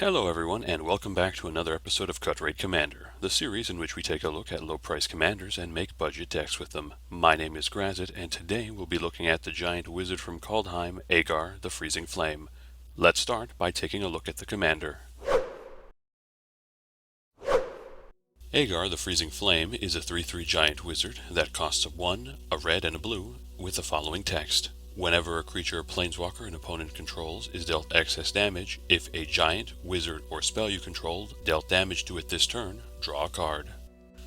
Hello everyone, and welcome back to another episode of Cut Rate Commander, the series in which we take a look at low-price commanders and make budget decks with them. My name is Grazit, and today we'll be looking at the giant wizard from Kaldheim, Aegar, the Freezing Flame. Let's start by taking a look at the commander. Aegar, the Freezing Flame, is a 3/3 giant wizard that costs 1, a red and a blue, with the following text. Whenever a creature or planeswalker an opponent controls is dealt excess damage, if a giant, wizard, or spell you controlled dealt damage to it this turn, draw a card.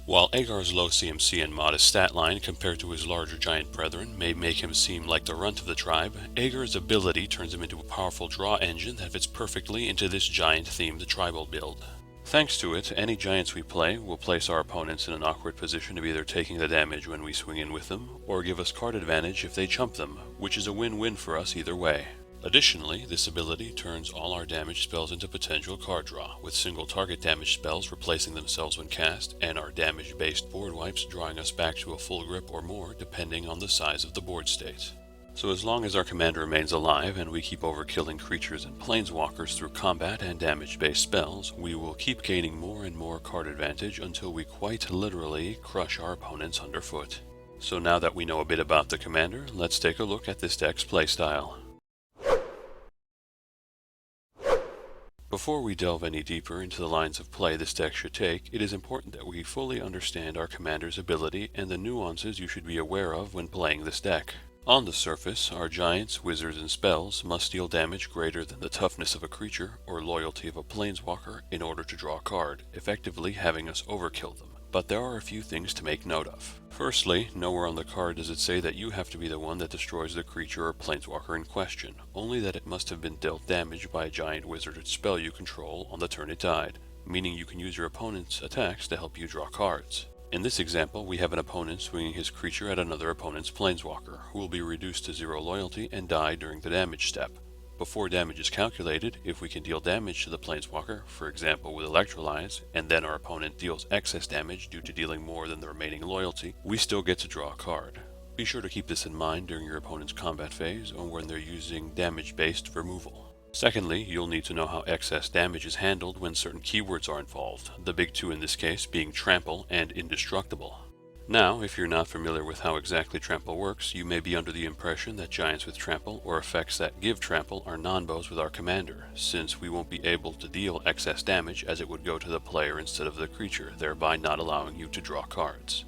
While Aegar's low CMC and modest stat line compared to his larger giant brethren may make him seem like the runt of the tribe, Aegar's ability turns him into a powerful draw engine that fits perfectly into this giant-themed tribal build. Thanks to it, any giants we play will place our opponents in an awkward position of either taking the damage when we swing in with them, or give us card advantage if they chump them, which is a win-win for us either way. Additionally, this ability turns all our damage spells into potential card draw, with single target damage spells replacing themselves when cast, and our damage-based board wipes drawing us back to a full grip or more depending on the size of the board state. So as long as our commander remains alive and we keep overkilling creatures and planeswalkers through combat and damage-based spells, we will keep gaining more and more card advantage until we quite literally crush our opponents underfoot. So now that we know a bit about the commander, let's take a look at this deck's playstyle. Before we delve any deeper into the lines of play this deck should take, it is important that we fully understand our commander's ability and the nuances you should be aware of when playing this deck. On the surface, our giants, wizards, and spells must deal damage greater than the toughness of a creature or loyalty of a planeswalker in order to draw a card, effectively having us overkill them. But there are a few things to make note of. Firstly, nowhere on the card does it say that you have to be the one that destroys the creature or planeswalker in question, only that it must have been dealt damage by a giant wizard or spell you control on the turn it died, meaning you can use your opponent's attacks to help you draw cards. In this example, we have an opponent swinging his creature at another opponent's planeswalker, who will be reduced to 0 loyalty and die during the damage step. Before damage is calculated, if we can deal damage to the planeswalker, for example with Electrolyze, and then our opponent deals excess damage due to dealing more than the remaining loyalty, we still get to draw a card. Be sure to keep this in mind during your opponent's combat phase or when they're using damage-based removal. Secondly, you'll need to know how excess damage is handled when certain keywords are involved, the big two in this case being Trample and Indestructible. Now, if you're not familiar with how exactly Trample works, you may be under the impression that giants with Trample or effects that give Trample are non-bows with our commander, since we won't be able to deal excess damage as it would go to the player instead of the creature, thereby not allowing you to draw cards.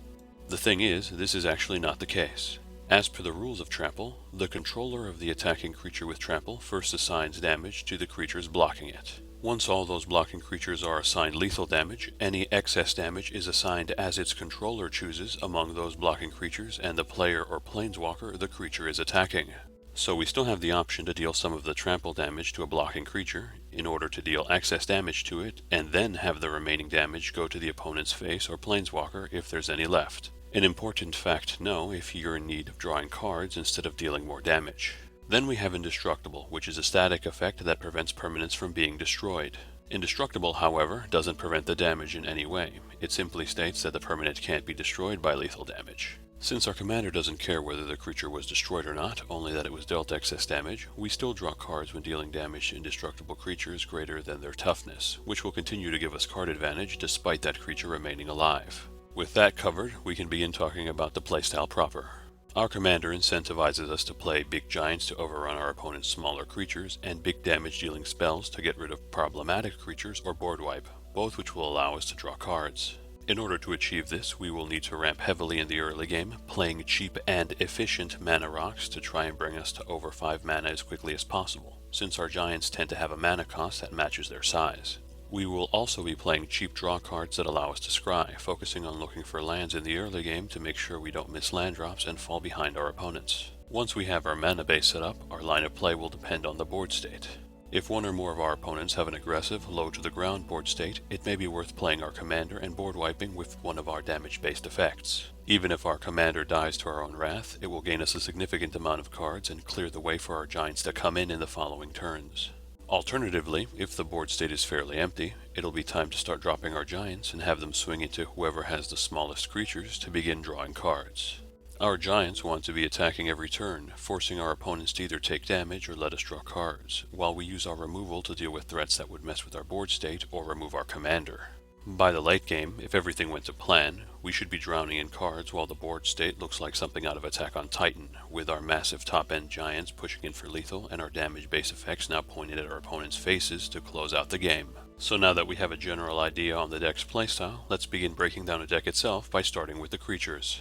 The thing is, this is actually not the case. As per the rules of Trample, the controller of the attacking creature with Trample first assigns damage to the creatures blocking it. Once all those blocking creatures are assigned lethal damage, any excess damage is assigned as its controller chooses among those blocking creatures and the player or planeswalker the creature is attacking. So we still have the option to deal some of the trample damage to a blocking creature, in order to deal excess damage to it, and then have the remaining damage go to the opponent's face or planeswalker if there's any left. An important fact to know if you're in need of drawing cards instead of dealing more damage. Then we have Indestructible, which is a static effect that prevents permanents from being destroyed. Indestructible, however, doesn't prevent the damage in any way. It simply states that the permanent can't be destroyed by lethal damage. Since our commander doesn't care whether the creature was destroyed or not, only that it was dealt excess damage, we still draw cards when dealing damage to indestructible creatures greater than their toughness, which will continue to give us card advantage despite that creature remaining alive. With that covered, we can begin talking about the playstyle proper. Our commander incentivizes us to play big giants to overrun our opponent's smaller creatures, and big damage dealing spells to get rid of problematic creatures or board wipe, both which will allow us to draw cards. In order to achieve this, we will need to ramp heavily in the early game, playing cheap and efficient mana rocks to try and bring us to over 5 mana as quickly as possible, since our giants tend to have a mana cost that matches their size. We will also be playing cheap draw cards that allow us to scry, focusing on looking for lands in the early game to make sure we don't miss land drops and fall behind our opponents. Once we have our mana base set up, our line of play will depend on the board state. If one or more of our opponents have an aggressive, low-to-the-ground board state, it may be worth playing our commander and board wiping with one of our damage-based effects. Even if our commander dies to our own wrath, it will gain us a significant amount of cards and clear the way for our giants to come in the following turns. Alternatively, if the board state is fairly empty, it'll be time to start dropping our giants and have them swing into whoever has the smallest creatures to begin drawing cards. Our giants want to be attacking every turn, forcing our opponents to either take damage or let us draw cards, while we use our removal to deal with threats that would mess with our board state or remove our commander. By the late game, if everything went to plan, we should be drowning in cards while the board state looks like something out of Attack on Titan, with our massive top-end giants pushing in for lethal and our damage base effects now pointed at our opponents' faces to close out the game. So now that we have a general idea on the deck's playstyle, let's begin breaking down the deck itself by starting with the creatures.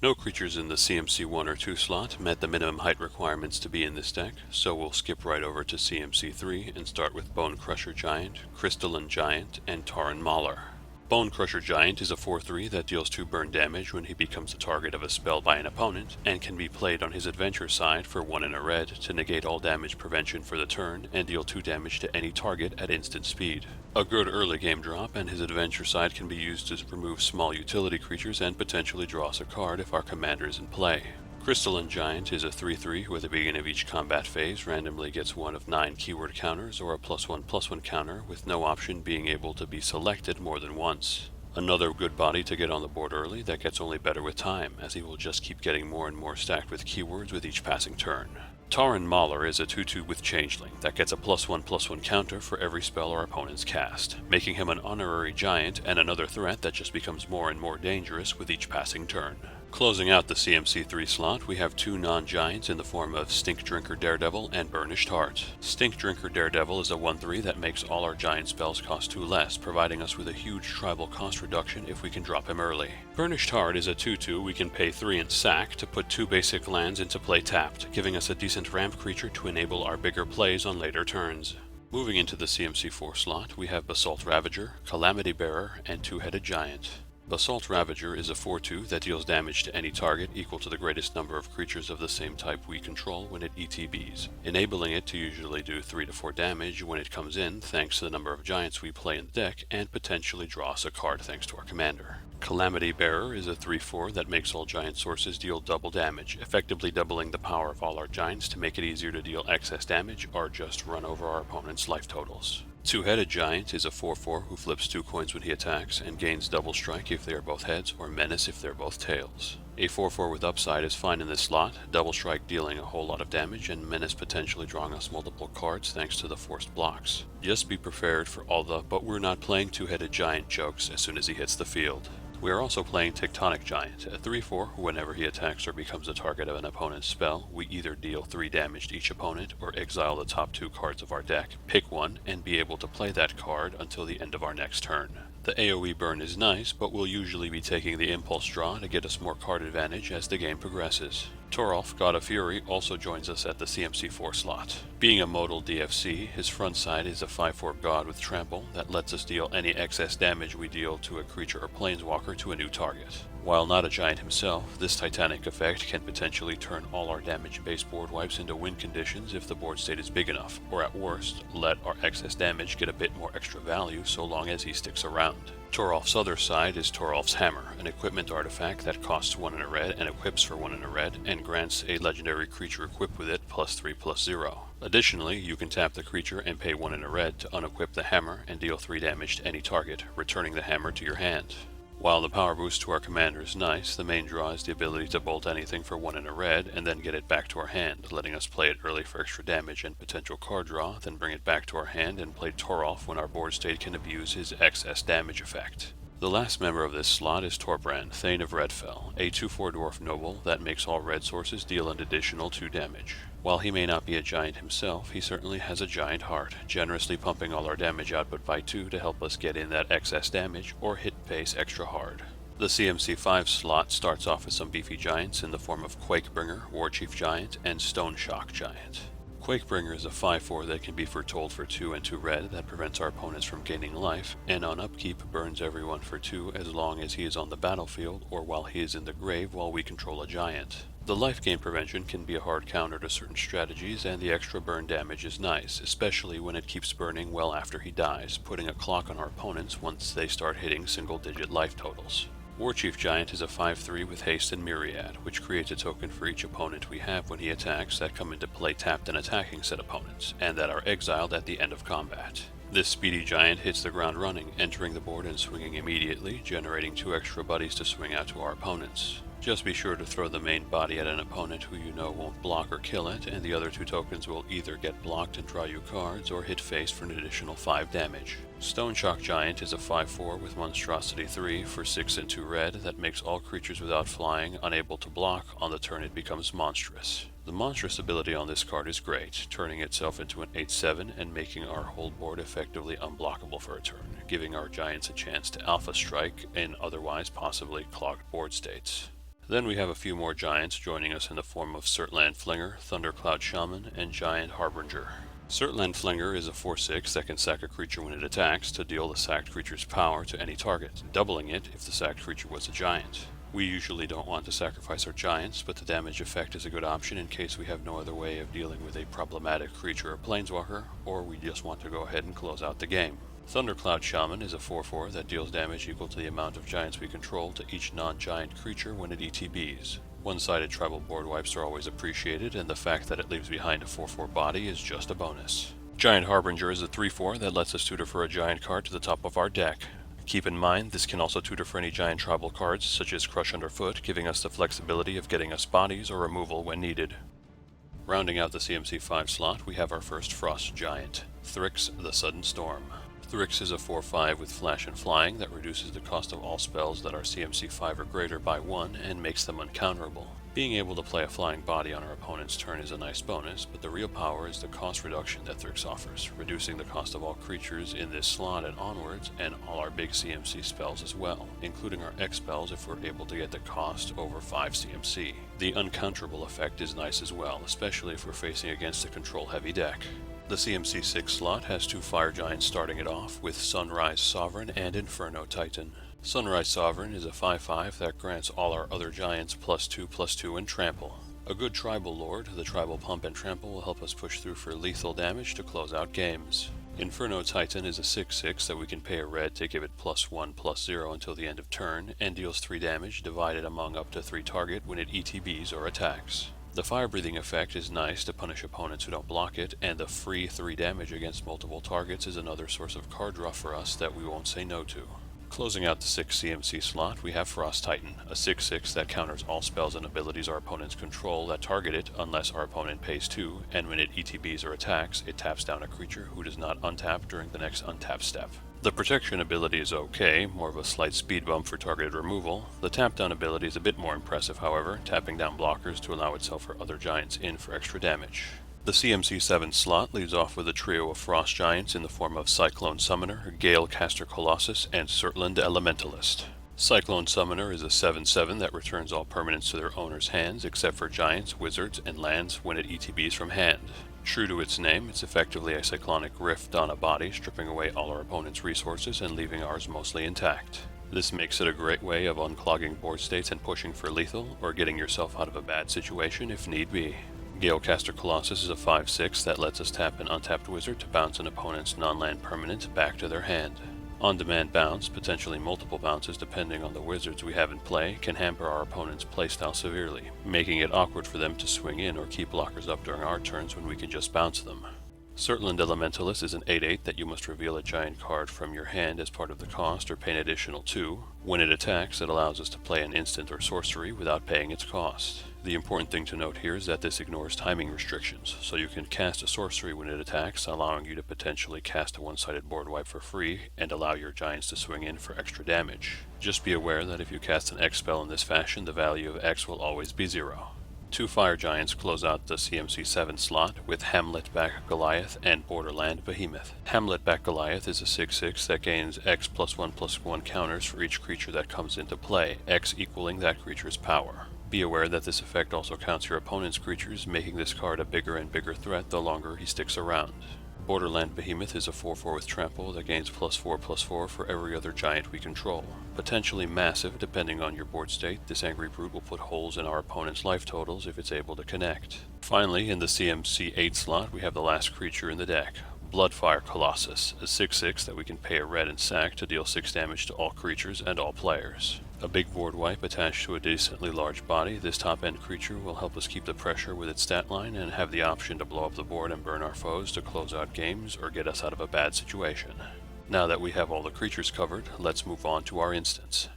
No creatures in the CMC 1 or 2 slot met the minimum height requirements to be in this deck, so we'll skip right over to CMC 3 and start with Bone Crusher Giant, Crystalline Giant, and Tauren Mauler. Bone Crusher Giant is a 4/3 that deals 2 burn damage when he becomes the target of a spell by an opponent, and can be played on his adventure side for 1 and a red to negate all damage prevention for the turn and deal 2 damage to any target at instant speed. A good early game drop, and his adventure side can be used to remove small utility creatures and potentially draw us a card if our commander is in play. Crystalline Giant is a 3/3 who at the beginning of each combat phase randomly gets one of 9 keyword counters or a +1/+1 counter, with no option being able to be selected more than once. Another good body to get on the board early that gets only better with time, as he will just keep getting more and more stacked with keywords with each passing turn. Tauren Mauler is a 2/2 with Changeling that gets a +1/+1 counter for every spell our opponents cast, making him an honorary giant and another threat that just becomes more and more dangerous with each passing turn. Closing out the CMC 3 slot, we have 2 non-giants in the form of Stink Drinker Daredevil and Burnished Heart. Stink Drinker Daredevil is a 1/3 that makes all our giant spells cost 2 less, providing us with a huge tribal cost reduction if we can drop him early. Burnished Heart is a 2/2 we can pay 3 and sack to put 2 basic lands into play tapped, giving us a decent ramp creature to enable our bigger plays on later turns. Moving into the CMC 4 slot, we have Basalt Ravager, Calamity Bearer, and 2-headed Giant. Basalt Ravager is a 4/2 that deals damage to any target equal to the greatest number of creatures of the same type we control when it ETBs, enabling it to usually do 3 to 4 damage when it comes in thanks to the number of giants we play in the deck, and potentially draw us a card thanks to our commander. Calamity Bearer is a 3/4 that makes all giant sources deal double damage, effectively doubling the power of all our giants to make it easier to deal excess damage or just run over our opponent's life totals. Two-headed Giant is a 4/4 who flips 2 coins when he attacks and gains double strike if they are both heads or menace if they're both tails. A 4/4 with upside is fine in this slot, double strike dealing a whole lot of damage and menace potentially drawing us multiple cards thanks to the forced blocks. Just be prepared for all the "but we're not playing two-headed giant" jokes as soon as he hits the field. We are also playing Tectonic Giant, a 3/4 who whenever he attacks or becomes the target of an opponent's spell, we either deal 3 damage to each opponent or exile the top 2 cards of our deck, pick one, and be able to play that card until the end of our next turn. The AoE burn is nice, but we'll usually be taking the impulse draw to get us more card advantage as the game progresses. Toralf, God of Fury, also joins us at the CMC 4 slot. Being a modal DFC, his front side is a 5/4 god with trample that lets us deal any excess damage we deal to a creature or planeswalker to a new target. While not a giant himself, this titanic effect can potentially turn all our damage-based board wipes into win conditions if the board state is big enough, or at worst, let our excess damage get a bit more extra value so long as he sticks around. Toralf's other side is Toralf's Hammer, an equipment artifact that costs 1 and a red and equips for 1 and a red, and grants a legendary creature equipped with it +3/+0. Additionally, you can tap the creature and pay 1 and a red to unequip the hammer and deal 3 damage to any target, returning the hammer to your hand. While the power boost to our commander is nice, the main draw is the ability to bolt anything for 1 and a red and then get it back to our hand, letting us play it early for extra damage and potential card draw, then bring it back to our hand and play Toralf when our board state can abuse his excess damage effect. The last member of this slot is Torbrand, Thane of Redfell, a 2/4 dwarf noble that makes all red sources deal an additional 2 damage. While he may not be a giant himself, he certainly has a giant heart, generously pumping all our damage output by 2 to help us get in that excess damage or hit pace extra hard. The CMC 5 slot starts off with some beefy giants in the form of Quakebringer, Warchief Giant, and Stoneshock Giant. Quakebringer is a 5/4 that can be foretold for 2 and 2 red that prevents our opponents from gaining life, and on upkeep burns everyone for 2 as long as he is on the battlefield or while he is in the grave while we control a giant. The life gain prevention can be a hard counter to certain strategies, and the extra burn damage is nice, especially when it keeps burning well after he dies, putting a clock on our opponents once they start hitting single-digit life totals. Warchief Giant is a 5/3 with haste and myriad, which creates a token for each opponent we have when he attacks that come into play tapped and attacking said opponents, and that are exiled at the end of combat. This speedy giant hits the ground running, entering the board and swinging immediately, generating 2 extra buddies to swing out to our opponents. Just be sure to throw the main body at an opponent who you know won't block or kill it, and the other 2 tokens will either get blocked and draw you cards, or hit face for an additional 5 damage. Stone Shock Giant is a 5/4 with Monstrosity 3 for 6 and 2 red that makes all creatures without flying unable to block on the turn it becomes monstrous. The monstrous ability on this card is great, turning itself into an 8/7 and making our whole board effectively unblockable for a turn, giving our giants a chance to alpha strike in otherwise possibly clogged board states. Then we have a few more giants joining us in the form of Surtland Flinger, Thundercloud Shaman, and Giant Harbinger. Surtland Flinger is a 4/6 that can sack a creature when it attacks to deal the sacked creature's power to any target, doubling it if the sacked creature was a giant. We usually don't want to sacrifice our giants, but the damage effect is a good option in case we have no other way of dealing with a problematic creature or planeswalker, or we just want to go ahead and close out the game. Thundercloud Shaman is a 4/4 that deals damage equal to the amount of giants we control to each non-giant creature when it ETBs. One-sided tribal board wipes are always appreciated, and the fact that it leaves behind a 4/4 body is just a bonus. Giant Harbinger is a 3/4 that lets us tutor for a giant card to the top of our deck. Keep in mind, this can also tutor for any giant tribal cards, such as Crush Underfoot, giving us the flexibility of getting us bodies or removal when needed. Rounding out the CMC 5 slot, we have our first Frost Giant, Thrix the Sudden Storm. Thrix is a 4/5 with Flash and Flying that reduces the cost of all spells that are CMC 5 or greater by 1 and makes them uncounterable. Being able to play a flying body on our opponent's turn is a nice bonus, but the real power is the cost reduction that Thrix offers, reducing the cost of all creatures in this slot and onwards, and all our big CMC spells as well, including our X spells if we're able to get the cost over 5 CMC. The uncounterable effect is nice as well, especially if we're facing against a control-heavy deck. The CMC 6 slot has 2 Fire Giants starting it off, with Sunrise Sovereign and Inferno Titan. Sunrise Sovereign is a 5/5 that grants all our other giants +2/+2 and trample. A good tribal lord, the tribal pump and trample will help us push through for lethal damage to close out games. Inferno Titan is a 6/6 that we can pay a red to give it +1/+0 until the end of turn, and deals 3 damage divided among up to 3 target when it ETBs or attacks. The fire-breathing effect is nice to punish opponents who don't block it, and the free 3 damage against multiple targets is another source of card draw for us that we won't say no to. Closing out the 6 CMC slot, we have Frost Titan, a 6/6 that counters all spells and abilities our opponents control that target it unless our opponent pays 2, and when it ETBs or attacks, it taps down a creature who does not untap during the next untap step. The protection ability is okay, more of a slight speed bump for targeted removal. The tap down ability is a bit more impressive, however, tapping down blockers to allow itself for other giants in for extra damage. The CMC 7 slot leads off with a trio of Frost Giants in the form of Cyclone Summoner, Gale Caster Colossus, and Surtland Elementalist. Cyclone Summoner is a 7/7 that returns all permanents to their owner's hands except for giants, wizards, and lands when it ETBs from hand. True to its name, it's effectively a cyclonic rift on a body, stripping away all our opponent's resources and leaving ours mostly intact. This makes it a great way of unclogging board states and pushing for lethal, or getting yourself out of a bad situation if need be. Galecaster Colossus is a 5/6 that lets us tap an untapped wizard to bounce an opponent's non-land permanent back to their hand. On-demand bounce, potentially multiple bounces depending on the wizards we have in play, can hamper our opponent's playstyle severely, making it awkward for them to swing in or keep blockers up during our turns when we can just bounce them. Surtland Elementalist is an 8/8 that you must reveal a giant card from your hand as part of the cost or pay an additional 2. When it attacks, it allows us to play an instant or sorcery without paying its cost. The important thing to note here is that this ignores timing restrictions, so you can cast a sorcery when it attacks, allowing you to potentially cast a one-sided board wipe for free and allow your giants to swing in for extra damage. Just be aware that if you cast an X spell in this fashion, the value of X will always be 0. 2 Fire Giants close out the CMC 7 slot with Hamlet-back Goliath and Borderland Behemoth. Hamlet-back Goliath is a 6/6 that gains X +1/+1 counters for each creature that comes into play, X equaling that creature's power. Be aware that this effect also counts your opponent's creatures, making this card a bigger and bigger threat the longer he sticks around. Borderland Behemoth is a 4/4 with trample that gains +4/+4 for every other giant we control. Potentially massive depending on your board state, this angry brute will put holes in our opponent's life totals if it's able to connect. Finally, in the CMC 8 slot, we have the last creature in the deck, Bloodfire Colossus, a 6/6 that we can pay a red and sack to deal 6 damage to all creatures and all players. A big board wipe attached to a decently large body, this top-end creature will help us keep the pressure with its stat line and have the option to blow up the board and burn our foes to close out games or get us out of a bad situation. Now that we have all the creatures covered, let's move on to our instance.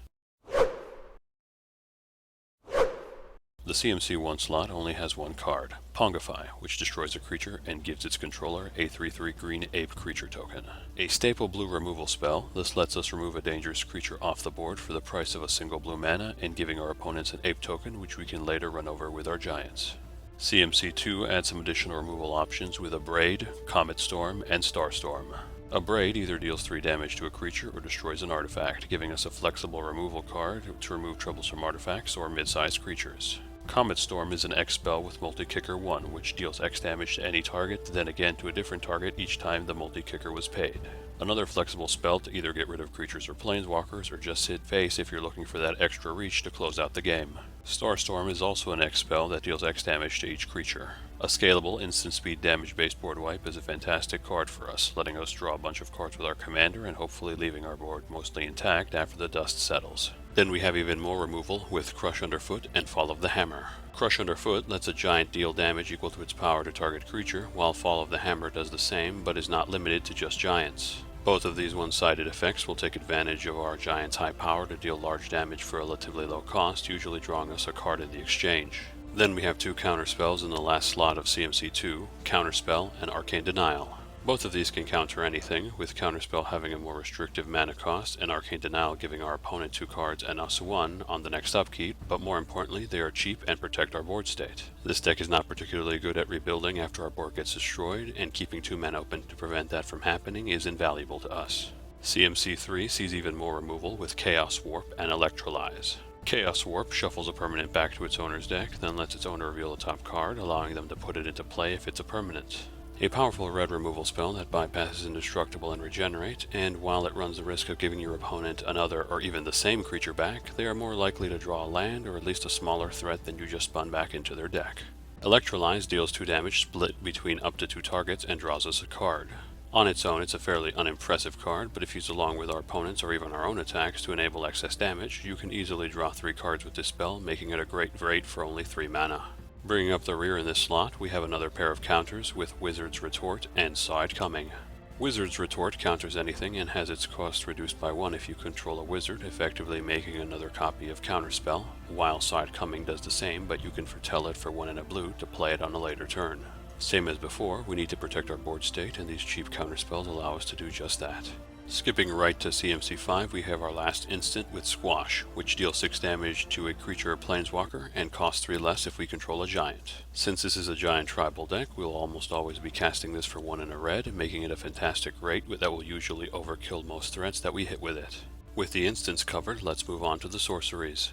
The CMC1 slot only has one card, Pongify, which destroys a creature and gives its controller a 3/3 green ape creature token. A staple blue removal spell, this lets us remove a dangerous creature off the board for the price of a single blue mana and giving our opponents an ape token which we can later run over with our giants. CMC2 adds some additional removal options with Abrade, Comet Storm, and Starstorm. Abrade either deals 3 damage to a creature or destroys an artifact, giving us a flexible removal card to remove troublesome artifacts or mid-sized creatures. Comet Storm is an X spell with multi-kicker 1, which deals X damage to any target, then again to a different target each time the multi-kicker was paid. Another flexible spell to either get rid of creatures or planeswalkers, or just hit face if you're looking for that extra reach to close out the game. Starstorm is also an X spell that deals X damage to each creature. A scalable, instant speed damage-based board wipe is a fantastic card for us, letting us draw a bunch of cards with our commander and hopefully leaving our board mostly intact after the dust settles. Then we have even more removal with Crush Underfoot and Fall of the Hammer. Crush Underfoot lets a giant deal damage equal to its power to target creature, while Fall of the Hammer does the same but is not limited to just giants. Both of these one-sided effects will take advantage of our giant's high power to deal large damage for a relatively low cost, usually drawing us a card in the exchange. Then we have 2 counterspells in the last slot of CMC2, Counterspell and Arcane Denial. Both of these can counter anything, with Counterspell having a more restrictive mana cost and Arcane Denial giving our opponent 2 cards and us 1 on the next upkeep, but more importantly they are cheap and protect our board state. This deck is not particularly good at rebuilding after our board gets destroyed, and keeping 2 mana open to prevent that from happening is invaluable to us. CMC3 sees even more removal with Chaos Warp and Electrolyze. Chaos Warp shuffles a permanent back to its owner's deck, then lets its owner reveal the top card, allowing them to put it into play if it's a permanent. A powerful red removal spell that bypasses Indestructible and Regenerate, and while it runs the risk of giving your opponent another or even the same creature back, they are more likely to draw a land or at least a smaller threat than you just spun back into their deck. Electrolyze deals 2 damage split between up to 2 targets and draws us a card. On its own, it's a fairly unimpressive card, but if used along with our opponents or even our own attacks to enable excess damage, you can easily draw 3 cards with this spell, making it a great rate for only 3 mana. Bringing up the rear in this slot, we have another pair of counters with Wizard's Retort and Side Coming. Wizard's Retort counters anything and has its cost reduced by 1 if you control a wizard, effectively making another copy of Counterspell, while Side Coming does the same, but you can foretell it for 1 and a blue to play it on a later turn. Same as before, we need to protect our board state, and these cheap counterspells allow us to do just that. Skipping right to CMC5, we have our last instant with Squash, which deals 6 damage to a creature or planeswalker and costs 3 less if we control a giant. Since this is a giant tribal deck, we'll almost always be casting this for 1 and a red, making it a fantastic rate that will usually overkill most threats that we hit with it. With the instants covered, let's move on to the sorceries.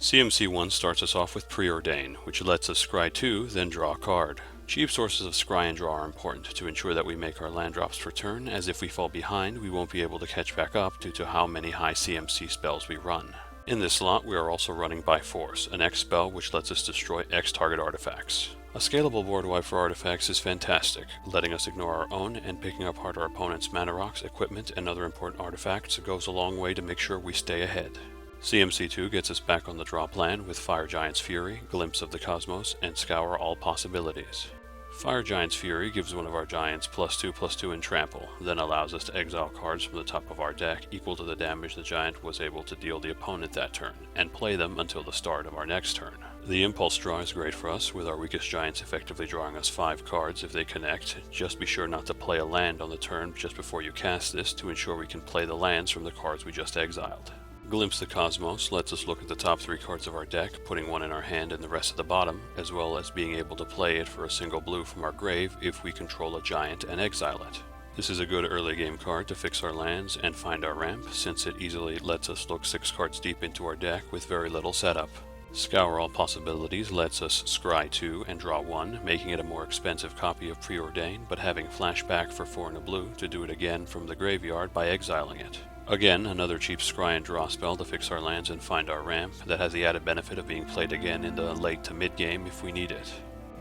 CMC1 starts us off with Preordain, which lets us scry 2, then draw a card. Cheap sources of scry and draw are important to ensure that we make our land drops for turn, as if we fall behind, we won't be able to catch back up due to how many high CMC spells we run. In this slot, we are also running By Force, an X spell which lets us destroy X target artifacts. A scalable board wipe for artifacts is fantastic, letting us ignore our own and picking apart our opponent's mana rocks, equipment, and other important artifacts goes a long way to make sure we stay ahead. CMC2 gets us back on the draw plan with Fire Giant's Fury, Glimpse of the Cosmos, and Scour All Possibilities. Fire Giant's Fury gives one of our giants +2/+2 in Trample, then allows us to exile cards from the top of our deck equal to the damage the giant was able to deal the opponent that turn, and play them until the start of our next turn. The Impulse Draw is great for us, with our weakest giants effectively drawing us 5 cards if they connect. Just be sure not to play a land on the turn just before you cast this to ensure we can play the lands from the cards we just exiled. Glimpse the Cosmos lets us look at the top 3 cards of our deck, putting 1 in our hand and the rest at the bottom, as well as being able to play it for a single blue from our grave if we control a giant and exile it. This is a good early game card to fix our lands and find our ramp, since it easily lets us look 6 cards deep into our deck with very little setup. Scour All Possibilities lets us scry 2 and draw 1, making it a more expensive copy of Preordain, but having flashback for 4 and a blue to do it again from the graveyard by exiling it. Again, another cheap scry and draw spell to fix our lands and find our ramp that has the added benefit of being played again in the late to mid game if we need it.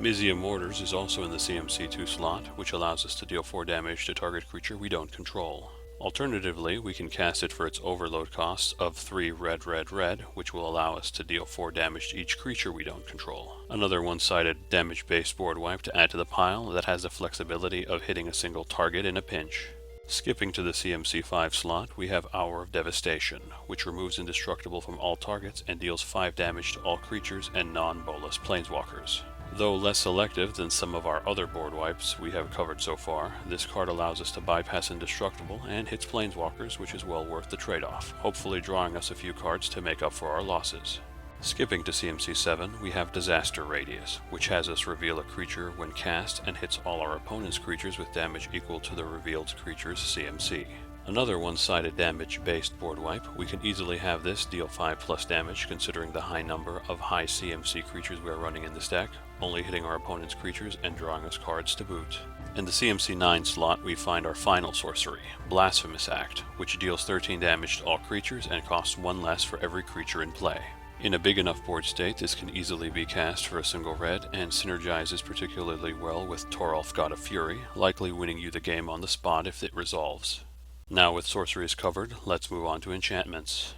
Mizzium Mortars is also in the CMC2 slot, which allows us to deal 4 damage to target creature we don't control. Alternatively, we can cast it for its overload cost of 3 red, red, red, which will allow us to deal 4 damage to each creature we don't control. Another one-sided damage-based board wipe to add to the pile that has the flexibility of hitting a single target in a pinch. Skipping to the CMC 5 slot, we have Hour of Devastation, which removes Indestructible from all targets and deals 5 damage to all creatures and non-bolus planeswalkers. Though less selective than some of our other board wipes we have covered so far, this card allows us to bypass Indestructible and hits planeswalkers, which is well worth the trade-off, hopefully drawing us a few cards to make up for our losses. Skipping to CMC 7, we have Disaster Radius, which has us reveal a creature when cast and hits all our opponent's creatures with damage equal to the revealed creature's CMC. Another one-sided damage-based board wipe, we can easily have this deal 5+ damage considering the high number of high CMC creatures we are running in this deck, only hitting our opponent's creatures and drawing us cards to boot. In the CMC 9 slot, we find our final sorcery, Blasphemous Act, which deals 13 damage to all creatures and costs 1 less for every creature in play. In a big enough board state, this can easily be cast for a single red and synergizes particularly well with Toralf, God of Fury, likely winning you the game on the spot if it resolves. Now with sorceries covered, let's move on to enchantments.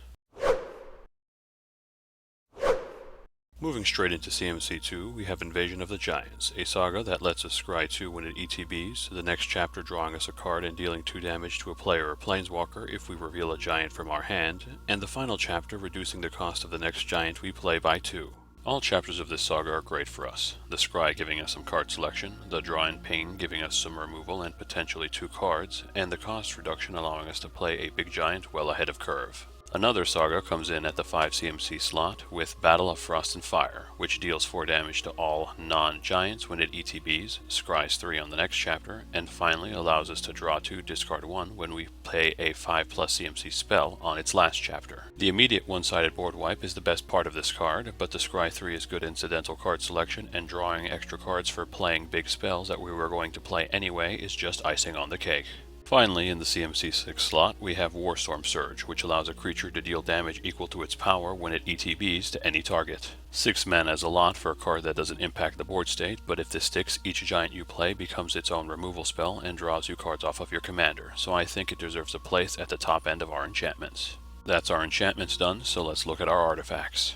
Moving straight into CMC 2, we have Invasion of the Giants, a saga that lets us scry 2 when it ETBs, the next chapter drawing us a card and dealing 2 damage to a player or planeswalker if we reveal a giant from our hand, and the final chapter reducing the cost of the next giant we play by 2. All chapters of this saga are great for us, the scry giving us some card selection, the draw and pain giving us some removal and potentially 2 cards, and the cost reduction allowing us to play a big giant well ahead of curve. Another saga comes in at the 5 CMC slot with Battle of Frost and Fire, which deals 4 damage to all non-giants when it ETBs, scries 3 on the next chapter, and finally allows us to draw 2, discard 1 when we play a 5+ CMC spell on its last chapter. The immediate one-sided board wipe is the best part of this card, but the scry 3 is good incidental card selection, and drawing extra cards for playing big spells that we were going to play anyway is just icing on the cake. Finally, in the CMC 6 slot, we have Warstorm Surge, which allows a creature to deal damage equal to its power when it ETBs to any target. 6 mana is a lot for a card that doesn't impact the board state, but if this sticks, each giant you play becomes its own removal spell and draws you cards off of your commander, so I think it deserves a place at the top end of our enchantments. That's our enchantments done, so let's look at our artifacts.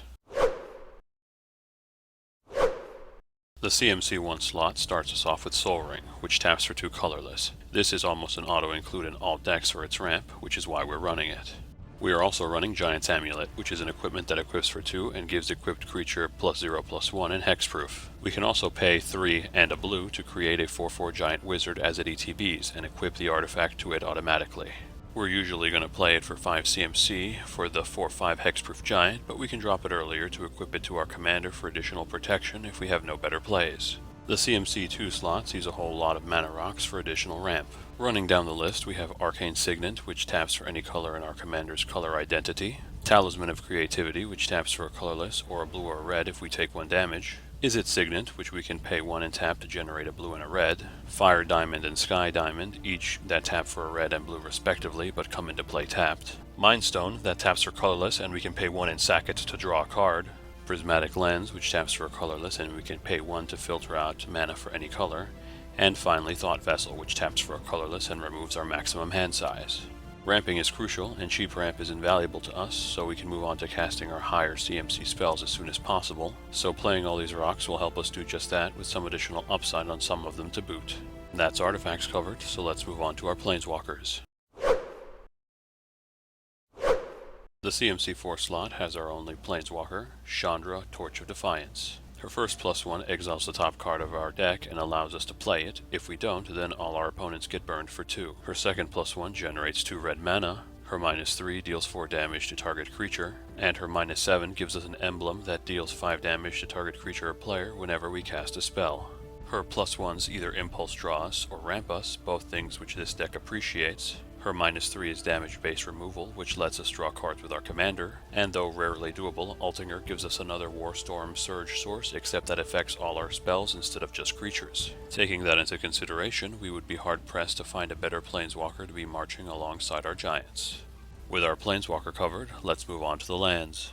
The CMC 1 slot starts us off with Soul Ring, which taps for 2 colorless. This is almost an auto-include in all decks for its ramp, which is why we're running it. We are also running Giant's Amulet, which is an equipment that equips for 2 and gives equipped creature +0/+1 and hexproof. We can also pay 3 and a blue to create a 4/4 Giant Wizard as it ETBs and equip the artifact to it automatically. We're usually going to play it for 5 CMC for the 4/5 hexproof giant, but we can drop it earlier to equip it to our commander for additional protection if we have no better plays. The CMC 2 slot sees a whole lot of mana rocks for additional ramp. Running down the list, we have Arcane Signet, which taps for any color in our commander's color identity. Talisman of Creativity, which taps for a colorless or a blue or a red if we take 1 damage. Izzet Signet, which we can pay 1 and tap to generate a blue and a red. Fire Diamond and Sky Diamond, each that tap for a red and blue respectively, but come into play tapped. Mind Stone, that taps for colorless and we can pay 1 and sack it to draw a card. Prismatic Lens, which taps for a colorless and we can pay 1 to filter out mana for any color. And finally Thought Vessel, which taps for a colorless and removes our maximum hand size. Ramping is crucial, and cheap ramp is invaluable to us, so we can move on to casting our higher CMC spells as soon as possible, so playing all these rocks will help us do just that with some additional upside on some of them to boot. That's artifacts covered, so let's move on to our planeswalkers. The CMC 4 slot has our only planeswalker, Chandra, Torch of Defiance. Her first +1 exiles the top card of our deck and allows us to play it. If we don't, then all our opponents get burned for 2. Her second +1 generates 2 red mana. Her -3 deals 4 damage to target creature, and her -7 gives us an emblem that deals 5 damage to target creature or player whenever we cast a spell. Her +1s either impulse draw us or ramp us, both things which this deck appreciates. Her -3 is damage-based removal, which lets us draw cards with our commander, and though rarely doable, Altinger gives us another Warstorm Surge source, except that affects all our spells instead of just creatures. Taking that into consideration, we would be hard-pressed to find a better planeswalker to be marching alongside our giants. With our planeswalker covered, let's move on to the lands.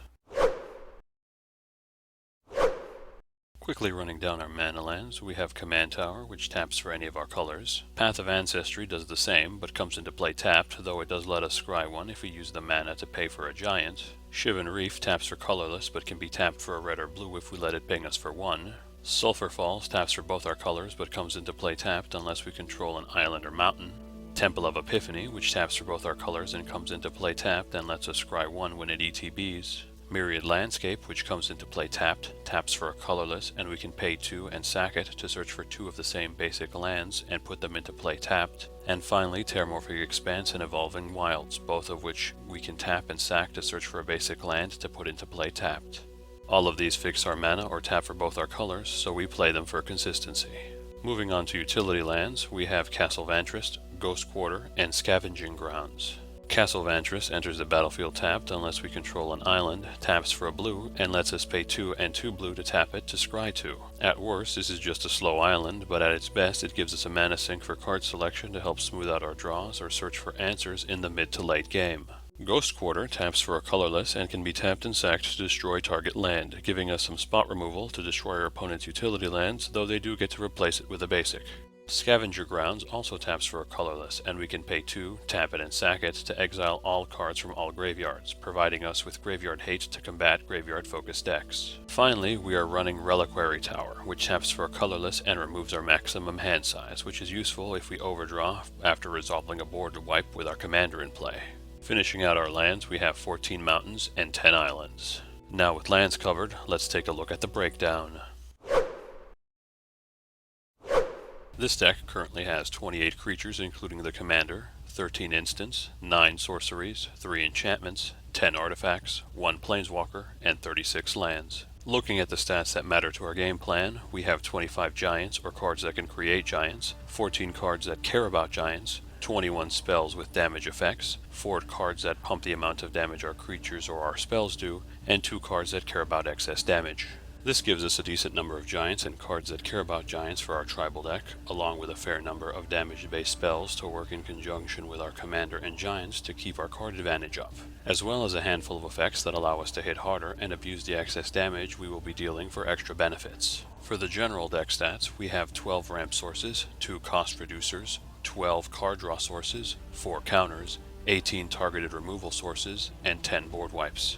Quickly running down our mana lands, we have Command Tower, which taps for any of our colors. Path of Ancestry does the same, but comes into play tapped, though it does let us scry one if we use the mana to pay for a giant. Shivan Reef taps for colorless, but can be tapped for a red or blue if we let it ping us for one. Sulphur Falls taps for both our colors, but comes into play tapped unless we control an island or mountain. Temple of Epiphany, which taps for both our colors and comes into play tapped and lets us scry one when it ETBs. Myriad Landscape, which comes into play tapped, taps for a colorless, and we can pay 2 and sack it to search for 2 of the same basic lands and put them into play tapped. And finally, Terramorphic Expanse and Evolving Wilds, both of which we can tap and sack to search for a basic land to put into play tapped. All of these fix our mana or tap for both our colors, so we play them for consistency. Moving on to utility lands, we have Castle Vantress, Ghost Quarter, and Scavenging Grounds. Castle Vantress enters the battlefield tapped unless we control an island, taps for a blue, and lets us pay 2 and 2 blue to tap it to scry 2. At worst, this is just a slow island, but at its best it gives us a mana sink for card selection to help smooth out our draws or search for answers in the mid to late game. Ghost Quarter taps for a colorless and can be tapped and sacked to destroy target land, giving us some spot removal to destroy our opponent's utility lands, though they do get to replace it with a basic. Scavenger Grounds also taps for a colorless, and we can pay 2, tap it and sack it to exile all cards from all graveyards, providing us with graveyard hate to combat graveyard-focused decks. Finally, we are running Reliquary Tower, which taps for a colorless and removes our maximum hand size, which is useful if we overdraw after resolving a board wipe with our commander in play. Finishing out our lands, we have 14 mountains and 10 islands. Now with lands covered, let's take a look at the breakdown. This deck currently has 28 creatures including the commander, 13 instants, 9 sorceries, 3 enchantments, 10 artifacts, 1 planeswalker, and 36 lands. Looking at the stats that matter to our game plan, we have 25 giants or cards that can create giants, 14 cards that care about giants, 21 spells with damage effects, 4 cards that pump the amount of damage our creatures or our spells do, and 2 cards that care about excess damage. This gives us a decent number of giants and cards that care about giants for our tribal deck, along with a fair number of damage-based spells to work in conjunction with our commander and giants to keep our card advantage up, as well as a handful of effects that allow us to hit harder and abuse the excess damage we will be dealing for extra benefits. For the general deck stats, we have 12 ramp sources, 2 cost reducers, 12 card draw sources, 4 counters, 18 targeted removal sources, and 10 board wipes.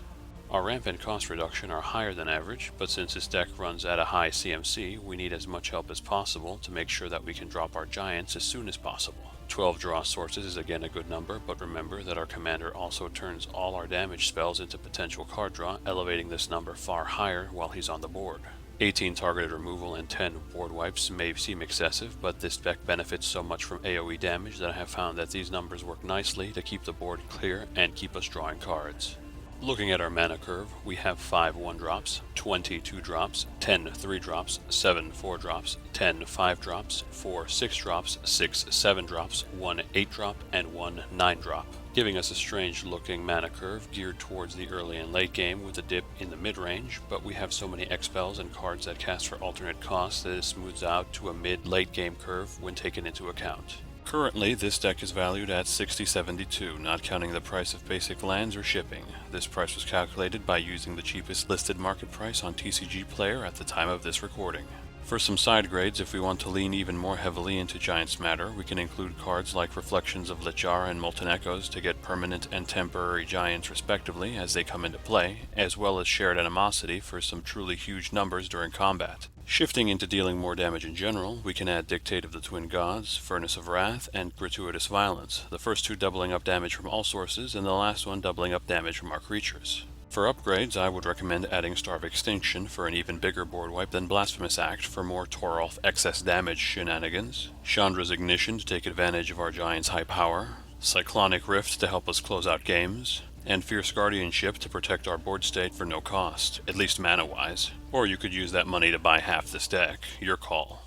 Our ramp and cost reduction are higher than average, but since this deck runs at a high CMC, we need as much help as possible to make sure that we can drop our giants as soon as possible. 12 draw sources is again a good number, but remember that our commander also turns all our damage spells into potential card draw, elevating this number far higher while he's on the board. 18 targeted removal and 10 board wipes may seem excessive, but this deck benefits so much from AoE damage that I have found that these numbers work nicely to keep the board clear and keep us drawing cards. Looking at our mana curve, we have 5 1-drops, 20 2-drops, 10 3-drops, 7 4-drops, 10 5-drops, 4 6-drops, 6 7-drops, 1 8-drop, and 1 9-drop, giving us a strange looking mana curve geared towards the early and late game with a dip in the mid-range, but we have so many X-spells and cards that cast for alternate costs that it smooths out to a mid-late game curve when taken into account. Currently, this deck is valued at $60.72, not counting the price of basic lands or shipping. This price was calculated by using the cheapest listed market price on TCG Player at the time of this recording. For some side grades, if we want to lean even more heavily into Giants Matter, we can include cards like Reflections of Lichara and Molten Echoes to get permanent and temporary giants respectively as they come into play, as well as Shared Animosity for some truly huge numbers during combat. Shifting into dealing more damage in general, we can add Dictate of the Twin Gods, Furnace of Wrath, and Gratuitous Violence, the first 2 doubling up damage from all sources and the last one doubling up damage from our creatures. For upgrades, I would recommend adding Star of Extinction for an even bigger board wipe than Blasphemous Act for more Toralf excess damage shenanigans, Chandra's Ignition to take advantage of our giant's high power, Cyclonic Rift to help us close out games, and Fierce Guardianship to protect our board state for no cost, at least mana-wise. Or you could use that money to buy half this deck. Your call.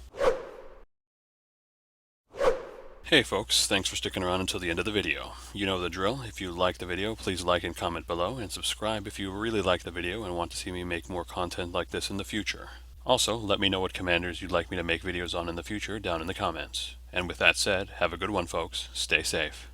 Hey folks, thanks for sticking around until the end of the video. You know the drill. If you like the video, please like and comment below, and subscribe if you really like the video and want to see me make more content like this in the future. Also, let me know what commanders you'd like me to make videos on in the future down in the comments. And with that said, have a good one folks. Stay safe.